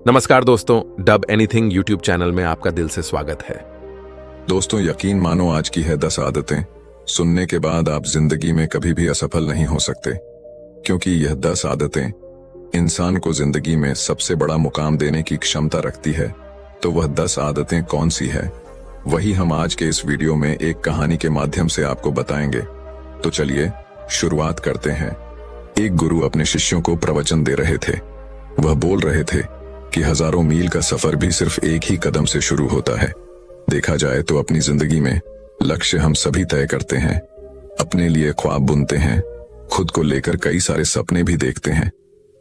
नमस्कार दोस्तों, dub anything YouTube channel में आपका दिल से स्वागत है। दोस्तों, यकीन मानो आज की है 10 आदतें। सुनने के बाद आप जिंदगी में कभी भी असफल नहीं हो सकते, क्योंकि यह 10 आदतें इंसान को जिंदगी में सबसे बड़ा मुकाम देने की क्षमता रखती है। तो वह 10 आदतें कौन सी है, वही हम आज के इस वीडियो में एक कहानी के माध्यम से आपको बताएंगे। तो चलिए शुरुआत करते हैं। एक गुरु अपने शिष्यों को प्रवचन दे रहे थे। वह बोल रहे थे कि हजारों मील का सफर भी सिर्फ एक ही कदम से शुरू होता है। देखा जाए तो अपनी जिंदगी में लक्ष्य हम सभी तय करते हैं, अपने लिए ख्वाब बुनते हैं, खुद को लेकर कई सारे सपने भी देखते हैं,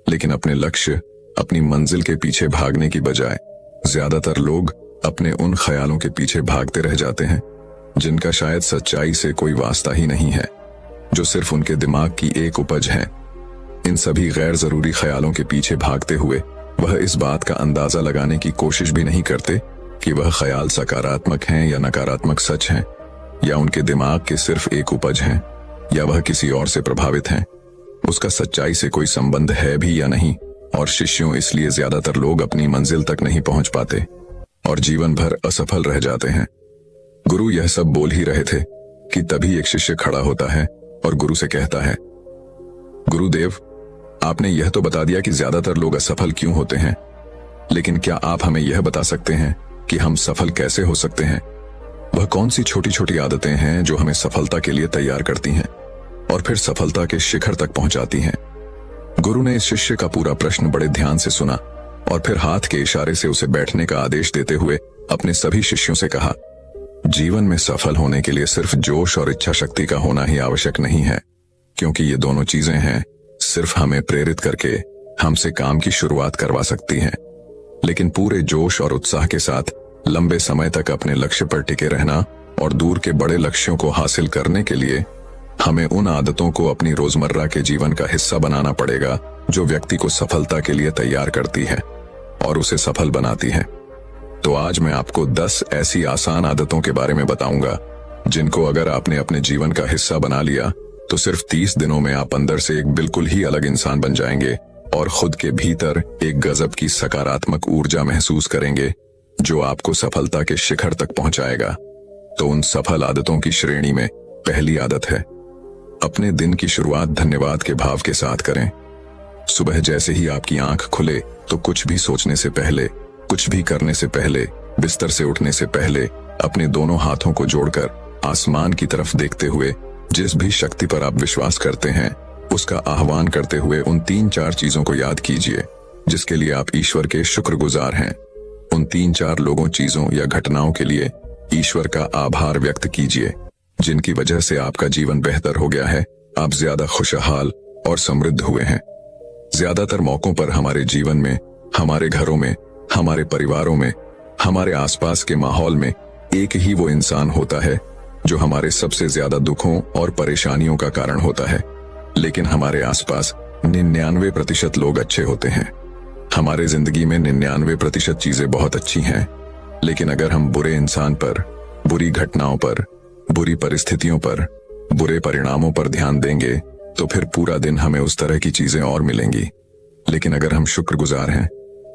लेकिन अपने लक्ष्य, अपनी मंजिल के पीछे भागने की बजाय ज्यादातर लोग अपने उन ख्यालों के पीछे भागते रह जाते हैं जिनका शायद सच्चाई से कोई वास्ता ही नहीं है, जो सिर्फ उनके दिमाग की एक उपज है। इन सभी गैर जरूरी ख्यालों के पीछे भागते हुए वह इस बात का अंदाजा लगाने की कोशिश भी नहीं करते कि वह ख्याल सकारात्मक हैं या नकारात्मक सच हैं, या उनके दिमाग के सिर्फ एक उपज हैं, या वह किसी और से प्रभावित हैं। उसका सच्चाई से कोई संबंध है भी या नहीं। और शिष्यों, इसलिए ज्यादातर लोग अपनी मंजिल तक नहीं पहुंच पाते और जीवन भर असफल रह जाते हैं। गुरु यह सब बोल ही रहे थे कि तभी एक शिष्य खड़ा होता है और गुरु से कहता है, गुरुदेव, आपने यह तो बता दिया कि ज्यादातर लोग असफल क्यों होते हैं, लेकिन क्या आप हमें यह बता सकते हैं कि हम सफल कैसे हो सकते हैं? वह कौन सी छोटी छोटी आदतें हैं जो हमें सफलता के लिए तैयार करती हैं और फिर सफलता के शिखर तक पहुंचाती हैं? गुरु ने इस शिष्य का पूरा प्रश्न बड़े ध्यान से सुना और फिर हाथ के इशारे से उसे बैठने का आदेश देते हुए अपने सभी शिष्यों से कहा, जीवन में सफल होने के लिए सिर्फ जोश और इच्छा शक्ति का होना ही आवश्यक नहीं है, क्योंकि ये दोनों चीजें हैं सिर्फ हमें प्रेरित करके हमसे काम की शुरुआत करवा सकती हैं। लेकिन पूरे जोश और उत्साह के साथ लंबे समय तक अपने लक्ष्य पर टिके रहना और दूर के बड़े लक्ष्यों को हासिल करने के लिए हमें उन आदतों को अपनी रोजमर्रा के जीवन का हिस्सा बनाना पड़ेगा जो व्यक्ति को सफलता के लिए तैयार करती है और उसे सफल बनाती है। तो आज मैं आपको 10 ऐसी आसान आदतों के बारे में बताऊंगा जिनको अगर आपने अपने जीवन का हिस्सा बना लिया तो सिर्फ 30 दिनों में आप अंदर से एक बिल्कुल ही अलग इंसान बन जाएंगे और खुद के भीतर एक गजब की सकारात्मक ऊर्जा महसूस करेंगे जो आपको सफलता के शिखर तक पहुंचाएगा। तो उन सफल आदतों की श्रेणी में पहली आदत है, अपने दिन की शुरुआत धन्यवाद के भाव के साथ करें। सुबह जैसे ही आपकी आंख खुले तो कुछ भी सोचने से पहले, कुछ भी करने से पहले, बिस्तर से उठने से पहले अपने दोनों हाथों को जोड़कर आसमान की तरफ देखते हुए जिस भी शक्ति पर आप विश्वास करते हैं उसका आह्वान करते हुए उन 3-4 चीजों को याद कीजिए जिसके लिए आप ईश्वर के शुक्रगुजार हैं। उन 3-4 लोगों, चीजों या घटनाओं के लिए ईश्वर का आभार व्यक्त कीजिए जिनकी वजह से आपका जीवन बेहतर हो गया है, आप ज्यादा खुशहाल और समृद्ध हुए हैं। ज्यादातर मौकों पर हमारे जीवन में, हमारे घरों में, हमारे परिवारों में, हमारे आसपास के माहौल में एक ही वो इंसान होता है जो हमारे सबसे ज्यादा दुखों और परेशानियों का कारण होता है। लेकिन हमारे आसपास 99% लोग अच्छे होते हैं। हमारे जिंदगी में 99% चीजें बहुत अच्छी हैं, लेकिन अगर हम बुरे इंसान पर, बुरी घटनाओं पर, बुरी परिस्थितियों पर, बुरे परिणामों पर ध्यान देंगे तो फिर पूरा दिन हमें उस तरह की चीजें और मिलेंगी। लेकिन अगर हम शुक्रगुजार हैं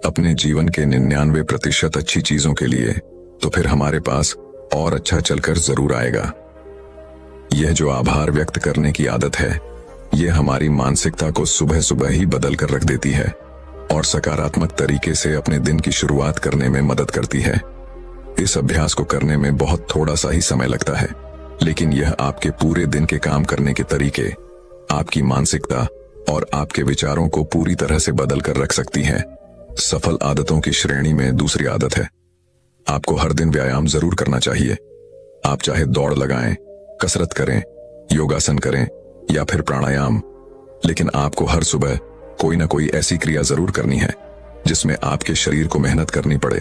अपने जीवन के 99% अच्छी चीजों के लिए, तो फिर हमारे पास और अच्छा चलकर जरूर आएगा। यह जो आभार व्यक्त करने की आदत है, यह हमारी मानसिकता को सुबह सुबह ही बदल कर रख देती है और सकारात्मक तरीके से अपने दिन की शुरुआत करने में मदद करती है। इस अभ्यास को करने में बहुत थोड़ा सा ही समय लगता है, लेकिन यह आपके पूरे दिन के काम करने के तरीके, आपकी मानसिकता और आपके विचारों को पूरी तरह से बदल कर रख सकती है। सफल आदतों की श्रेणी में दूसरी आदत है, आपको हर दिन व्यायाम जरूर करना चाहिए। आप चाहे दौड़ लगाएं, कसरत करें, योगासन करें या फिर प्राणायाम, लेकिन आपको हर सुबह कोई ना कोई ऐसी क्रिया जरूर करनी है जिसमें आपके शरीर को मेहनत करनी पड़े,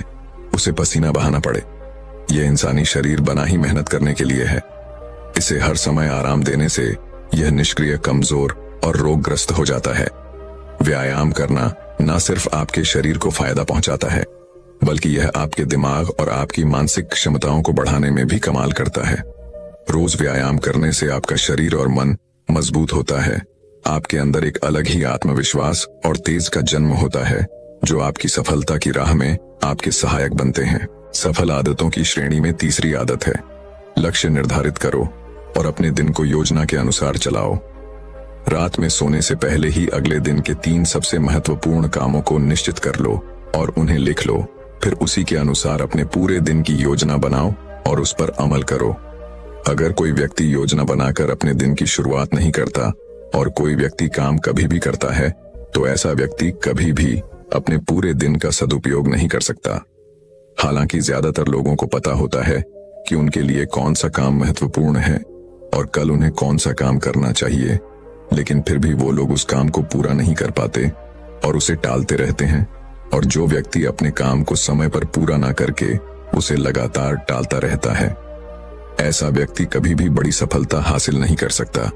उसे पसीना बहाना पड़े। यह इंसानी शरीर बना ही मेहनत करने के लिए है। इसे हर समय आराम देने से यह निष्क्रिय, कमजोर और रोगग्रस्त हो जाता है। व्यायाम करना न सिर्फ आपके शरीर को फायदा पहुंचाता है, बल्कि यह आपके दिमाग और आपकी मानसिक क्षमताओं को बढ़ाने में भी कमाल करता है। रोज व्यायाम करने से आपका शरीर और मन मजबूत होता है, आपके अंदर एक अलग ही आत्मविश्वास और तेज का जन्म होता है जो आपकी सफलता की राह में आपके सहायक बनते हैं। सफल आदतों की श्रेणी में तीसरी आदत है, लक्ष्य निर्धारित करो और अपने दिन को योजना के अनुसार चलाओ। रात में सोने से पहले ही अगले दिन के 3 सबसे महत्वपूर्ण कामों को निश्चित कर लो और उन्हें लिख लो। फिर उसी के अनुसार अपने पूरे दिन की योजना बनाओ और उस पर अमल करो। अगर कोई व्यक्ति योजना बनाकर अपने दिन की शुरुआत नहीं करता और कोई व्यक्ति काम कभी भी करता है, तो ऐसा व्यक्ति कभी भी अपने पूरे दिन का सदुपयोग नहीं कर सकता। हालांकि ज्यादातर लोगों को पता होता है कि उनके लिए कौन सा काम महत्वपूर्ण है और कल उन्हें कौन सा काम करना चाहिए, लेकिन फिर भी वो लोग उस काम को पूरा नहीं कर पाते और उसे टालते रहते हैं। और जो व्यक्ति अपने काम को समय पर पूरा ना करके उसे लगातार टालता रहता है, ऐसा व्यक्ति कभी भी बड़ी सफलता हासिल नहीं कर सकता।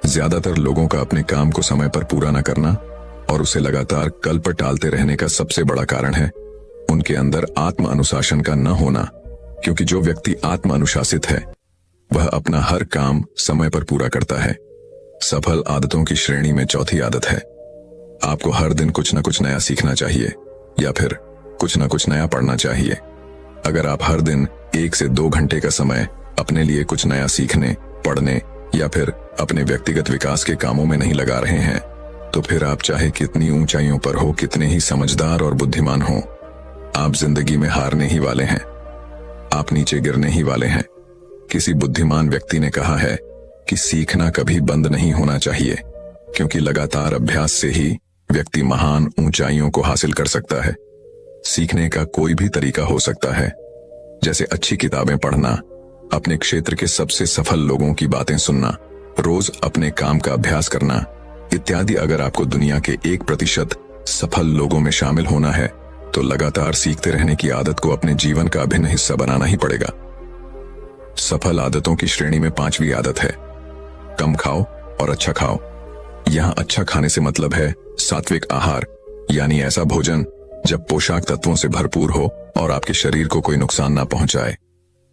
ज्यादातर लोगों का अपने काम को समय पर पूरा ना करना और उसे लगातार कल पर टालते रहने का सबसे बड़ा कारण है उनके अंदर आत्म अनुशासन का न होना। क्योंकि जो व्यक्ति आत्म अनुशासित है वह अपना हर काम समय पर पूरा करता है। सफल आदतों की श्रेणी में चौथी आदत है, आपको हर दिन कुछ न कुछ नया सीखना चाहिए या फिर कुछ न कुछ नया पढ़ना चाहिए। अगर आप हर दिन 1 से 2 घंटे का समय अपने लिए कुछ नया सीखने, पढ़ने या फिर अपने व्यक्तिगत विकास के कामों में नहीं लगा रहे हैं, तो फिर आप चाहे कितनी ऊंचाइयों पर हो, कितने ही समझदार और बुद्धिमान हो, आप जिंदगी में हारने ही वाले हैं। आप नीचे गिरने ही वाले हैं। किसी बुद्धिमान व्यक्ति ने कहा है कि सीखना कभी बंद नहीं होना चाहिए, क्योंकि लगातार अभ्यास से ही व्यक्ति महान ऊंचाइयों को हासिल कर सकता है। सीखने का कोई भी तरीका हो सकता है, जैसे अच्छी किताबें पढ़ना, अपने क्षेत्र के सबसे सफल लोगों की बातें सुनना, रोज अपने काम का अभ्यास करना इत्यादि। अगर आपको दुनिया के 1% सफल लोगों में शामिल होना है, तो लगातार सीखते रहने की आदत को अपने जीवन का अभिन्न हिस्सा बनाना ही पड़ेगा। सफल आदतों की श्रेणी में 5वीं आदत है, कम खाओ और अच्छा खाओ। यहां अच्छा खाने से मतलब है सात्विक आहार, यानी ऐसा भोजन जब पोषक तत्वों से भरपूर हो और आपके शरीर को कोई नुकसान ना पहुंचाए।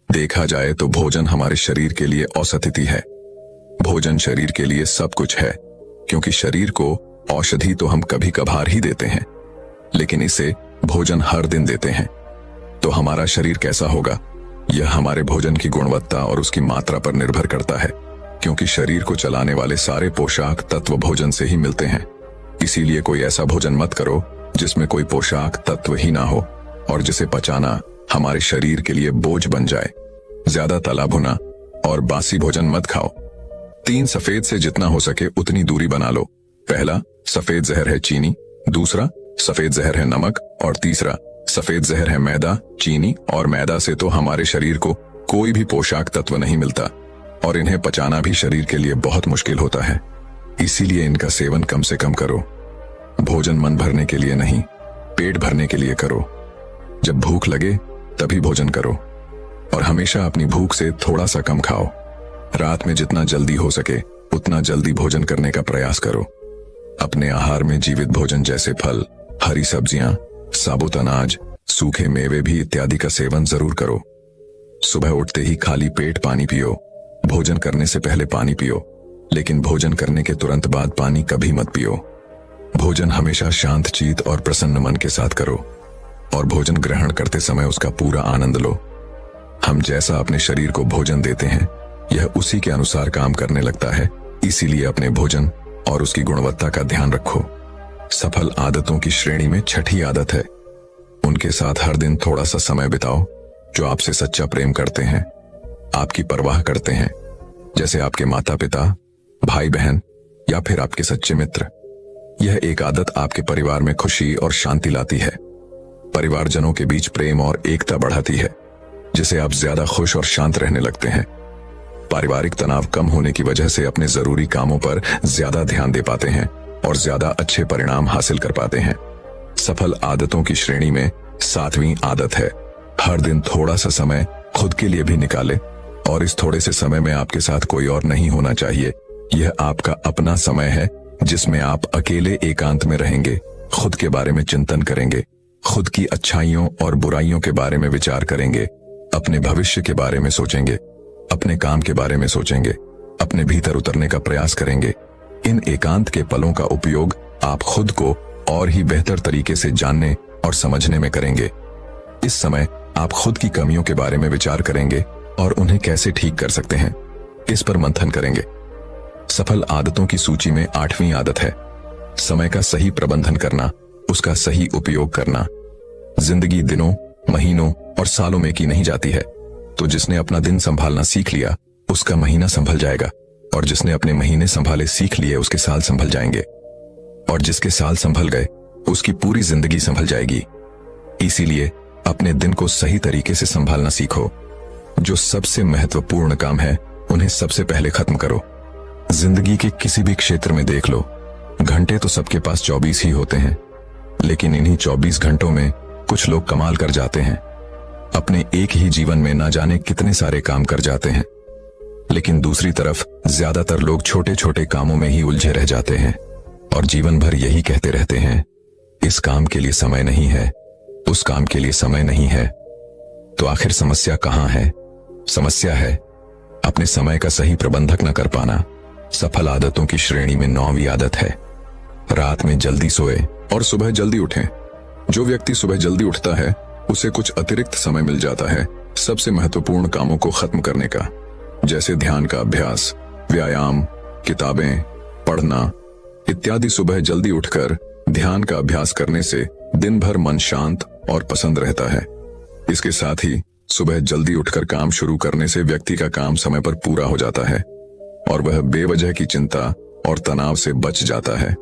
देखा जाए तो भोजन हमारे शरीर के लिए औषधि है। भोजन शरीर के लिए सब कुछ है, क्योंकि शरीर को औषधि तो हम कभी कभार ही देते हैं, लेकिन इसे भोजन हर दिन देते हैं। तो हमारा शरीर कैसा होगा, यह हमारे भोजन की गुणवत्ता और उसकी मात्रा पर निर्भर करता है, क्योंकि शरीर को चलाने वाले सारे पोषक तत्व भोजन से ही मिलते हैं। इसीलिए कोई ऐसा भोजन मत करो जिसमें कोई पोषक तत्व ही ना हो और जिसे पचाना हमारे शरीर के लिए बोझ बन जाए। ज्यादा तला भुना और बासी भोजन मत खाओ। 3 सफेद से जितना हो सके उतनी दूरी बना लो। पहला सफेद जहर है चीनी, दूसरा सफेद जहर है नमक और तीसरा सफेद जहर है मैदा। चीनी और मैदा से तो हमारे शरीर को कोई भी पोषक तत्व नहीं मिलता और इन्हें पचाना भी शरीर के लिए बहुत मुश्किल होता है। इसीलिए इनका सेवन कम से कम करो। भोजन मन भरने के लिए नहीं, पेट भरने के लिए करो। जब भूख लगे तभी भोजन करो और हमेशा अपनी भूख से थोड़ा सा कम खाओ। रात में जितना जल्दी हो सके उतना जल्दी भोजन करने का प्रयास करो। अपने आहार में जीवित भोजन जैसे फल, हरी सब्जियां, साबुत अनाज, सूखे मेवे भी इत्यादि का सेवन जरूर करो। सुबह उठते ही खाली पेट पानी पियो। भोजन करने से पहले पानी पियो, लेकिन भोजन करने के तुरंत बाद पानी कभी मत पियो। भोजन हमेशा शांत चित्त और प्रसन्न मन के साथ करो और भोजन ग्रहण करते समय उसका पूरा आनंद लो। हम जैसा अपने शरीर को भोजन देते हैं, यह उसी के अनुसार काम करने लगता है। इसीलिए अपने भोजन और उसकी गुणवत्ता का ध्यान रखो। सफल आदतों की श्रेणी में 6ठी आदत है, उनके साथ हर दिन थोड़ा सा समय बिताओ जो आपसे सच्चा प्रेम करते हैं, आपकी परवाह करते हैं, जैसे आपके माता पिता, भाई बहन या फिर आपके सच्चे मित्र। यह एक आदत आपके परिवार में खुशी और शांति लाती है। परिवारजनों के बीच प्रेम और एकता बढ़ाती है, जिससे आप ज्यादा खुश और शांत रहने लगते हैं। पारिवारिक तनाव कम होने की वजह से अपने जरूरी कामों पर ज्यादा ध्यान दे पाते हैं और ज्यादा अच्छे परिणाम हासिल कर पाते हैं। सफल आदतों की श्रेणी में 7वीं आदत है, हर दिन थोड़ा सा समय खुद के लिए भी निकाले और इस थोड़े से समय में आपके साथ कोई और नहीं होना चाहिए। यह आपका अपना समय है जिसमें आप अकेले एकांत में रहेंगे, खुद के बारे में चिंतन करेंगे, खुद की अच्छाइयों और बुराइयों के बारे में विचार करेंगे, अपने भविष्य के बारे में सोचेंगे, अपने काम के बारे में सोचेंगे, अपने भीतर उतरने का प्रयास करेंगे। इन एकांत के पलों का उपयोग आप खुद को और ही बेहतर तरीके से जानने और समझने में करेंगे। इस समय आप खुद की कमियों के बारे में विचार करेंगे और उन्हें कैसे ठीक कर सकते हैं, इस पर मंथन करेंगे। सफल आदतों की सूची में 8वीं आदत है समय का सही प्रबंधन करना, उसका सही उपयोग करना। जिंदगी दिनों, महीनों और सालों में की नहीं जाती है, तो जिसने अपना दिन संभालना सीख लिया उसका महीना संभल जाएगा, और जिसने अपने महीने संभाले सीख लिए उसके साल संभल जाएंगे, और जिसके साल संभल गए उसकी पूरी जिंदगी संभल जाएगी। इसीलिए अपने दिन को सही तरीके से संभालना सीखो। जो सबसे महत्वपूर्ण काम है उन्हें सबसे पहले खत्म करो। जिंदगी के किसी भी क्षेत्र में देख लो, घंटे तो सबके पास 24 ही होते हैं, लेकिन इन्हीं 24 घंटों में कुछ लोग कमाल कर जाते हैं। अपने एक ही जीवन में ना जाने कितने सारे काम कर जाते हैं, लेकिन दूसरी तरफ ज्यादातर लोग छोटे छोटे कामों में ही उलझे रह जाते हैं और जीवन भर यही कहते रहते हैं, इस काम के लिए समय नहीं है, उस काम के लिए समय नहीं है। तो आखिर समस्या कहां है? समस्या है अपने समय का सही प्रबंधक न कर पाना। सफल आदतों की श्रेणी में 9वीं आदत है रात में जल्दी सोए और सुबह जल्दी उठें। जो व्यक्ति सुबह जल्दी उठता है उसे कुछ अतिरिक्त समय मिल जाता है सबसे महत्वपूर्ण कामों को खत्म करने का, जैसे ध्यान का अभ्यास, व्यायाम, किताबें पढ़ना इत्यादि। सुबह जल्दी उठकर ध्यान का अभ्यास करने से दिन भर मन शांत और पसंद रहता है। इसके साथ ही सुबह जल्दी उठकर काम शुरू करने से व्यक्ति का काम समय पर पूरा हो जाता है और वह बेवजह की चिंता और तनाव से बच जाता है।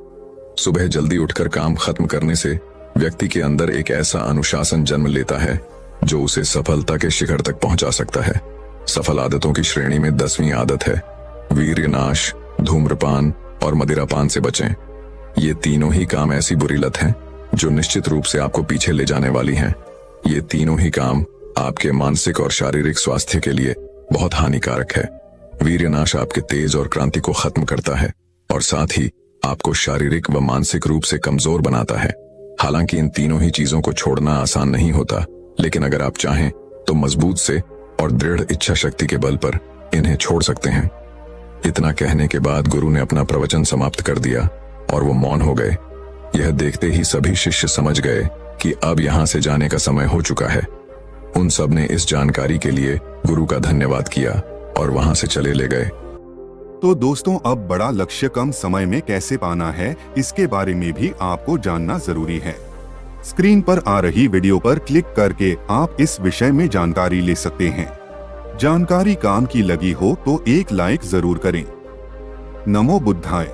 सुबह जल्दी उठकर काम खत्म करने से व्यक्ति के अंदर एक ऐसा अनुशासन जन्म लेता है जो उसे सफलता के शिखर तक पहुंचा सकता है। सफल आदतों की श्रेणी में 10वीं आदत है वीर्यनाश, धूम्रपान और मदिरापान से बचें। ये तीनों ही काम ऐसी बुरी लत हैं जो निश्चित रूप से आपको पीछे ले जाने वाली हैं। ये तीनों ही काम आपके मानसिक और शारीरिक स्वास्थ्य के लिए बहुत हानिकारक है। वीर्यनाश आपके तेज और क्रांति को खत्म करता है और साथ ही आपको शारीरिक व मानसिक रूप से कमजोर बनाता है। हालांकि इन तीनों ही चीजों को छोड़ना आसान नहीं होता, लेकिन अगर आप चाहें तो मजबूत से और दृढ़ इच्छा शक्ति के बल पर इन्हें छोड़ सकते हैं। इतना कहने के बाद गुरु ने अपना प्रवचन समाप्त कर दिया और वो मौन हो गए। यह देखते ही सभी शिष्य समझ गए कि अब यहाँ से जाने का समय हो चुका है। उन सब ने इस जानकारी के लिए गुरु का धन्यवाद किया और वहां से चले ले गए। तो दोस्तों, अब बड़ा लक्ष्य कम समय में कैसे पाना है, इसके बारे में भी आपको जानना जरूरी है। स्क्रीन पर आ रही वीडियो पर क्लिक करके आप इस विषय में जानकारी ले सकते हैं। जानकारी काम की लगी हो तो एक लाइक जरूर करें। नमो बुद्धाय।